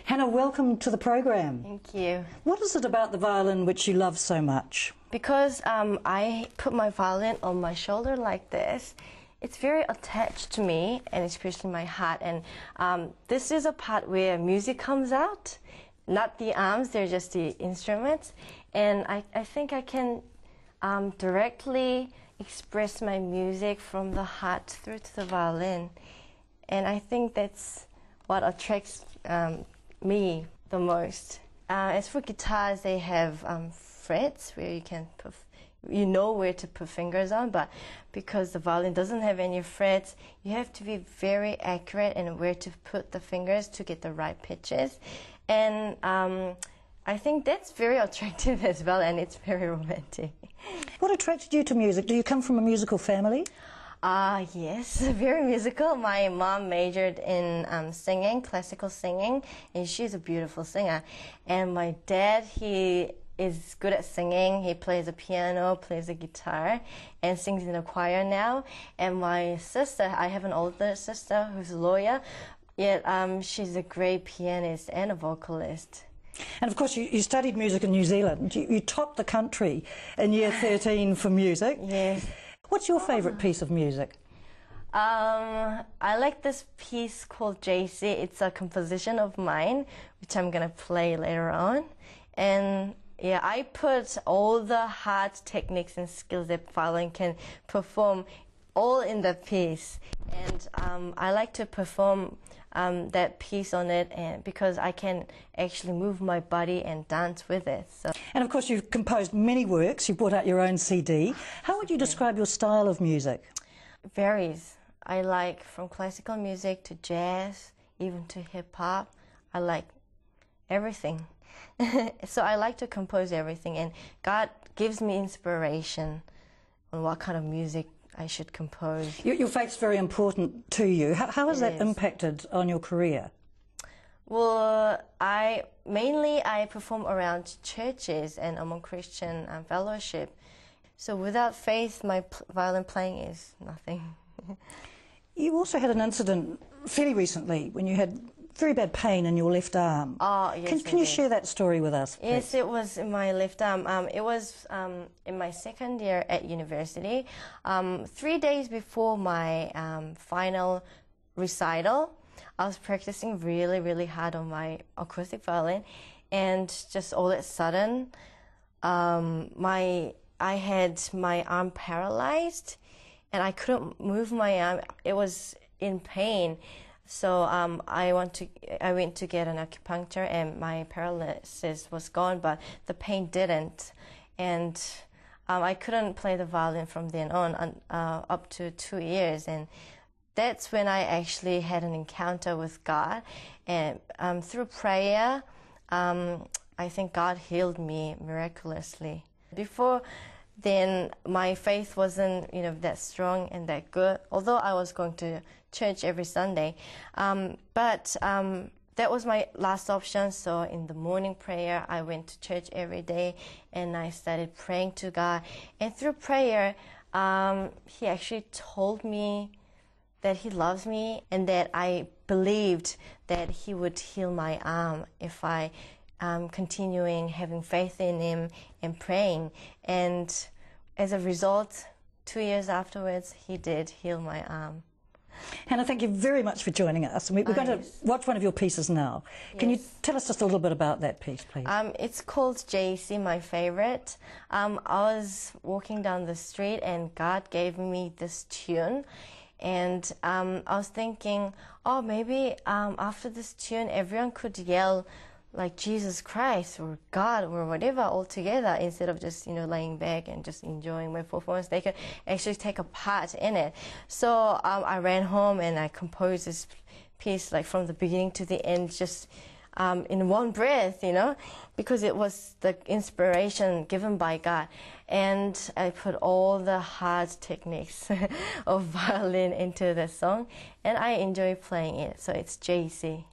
Hanna, welcome to the program. Thank you. What is it about the violin which you love so much? Because I put my violin on my shoulder like this, it's very attached to me, and especially my heart. And this is a part where music comes out, not the arms, they're just the instruments. And I think I can directly express my music from the heart through to the violin. And I think that's what attracts me the most. As for guitars, they have frets where you can put, you know where to put fingers on, but because the violin doesn't have any frets, you have to be very accurate in where to put the fingers to get the right pitches. And I think that's very attractive as well, and it's very romantic. What attracted you to music? Do you come from a musical family? Yes, very musical. My mom majored in singing, classical singing, and she's a beautiful singer. And my dad, he is good at singing. He plays the piano, plays the guitar, and sings in a choir now. And my sister, I have an older sister who's a lawyer, yet she's a great pianist and a vocalist. And of course you studied music in New Zealand. You topped the country in year 13 for music. Yes. What's your favourite piece of music? I like this piece called JC. It's a composition of mine, which I'm going to play later on. And yeah, I put all the hard techniques and skills that violin can perform all in the piece. And I like to perform that piece on it, and because I can actually move my body and dance with it. So. And of course you've composed many works, you've brought out your own CD. How would you describe your style of music? It varies. I like from classical music to jazz, even to hip-hop. I like everything. So I like to compose everything, and God gives me inspiration on what kind of music I should compose. Your faith's very important to you. How has that impacted on your career? Well, I perform around churches and among Christian fellowship. So without faith, my violin playing is nothing. You also had an incident fairly recently when you had very bad pain in your left arm. Oh, yes. Can you share that story with us, please? Yes, it was in my left arm. It was in my second year at university. 3 days before my final recital, I was practicing really, really hard on my acoustic violin, and just all of a sudden, I had my arm paralyzed, and I couldn't move my arm. It was in pain. So I went to get an acupuncture, and my paralysis was gone, but the pain didn't. And I couldn't play the violin from then on up to 2 years. And that's when I actually had an encounter with God. And through prayer, I think God healed me miraculously. Before then, my faith wasn't, that strong and that good, although I was going to church every Sunday. But that was my last option, so in the morning prayer, I went to church every day, and I started praying to God. And through prayer, He actually told me that He loves me, and that I believed that He would heal my arm if I continuing having faith in Him and praying. And as a result, 2 years afterwards, He did heal my arm. Hanna, thank you very much for joining us. We're going to watch one of your pieces now. Yes. Can you tell us just a little bit about that piece, please? It's called JC, my favorite. I was walking down the street, and God gave me this tune. And I was thinking, oh, maybe after this tune, everyone could yell like Jesus Christ or God or whatever all together, instead of just laying back and just enjoying my performance. They could actually take a part in it. So I ran home, and I composed this piece like from the beginning to the end, just in one breath, because it was the inspiration given by God. And I put all the hard techniques of violin into the song, and I enjoy playing it. So it's JC.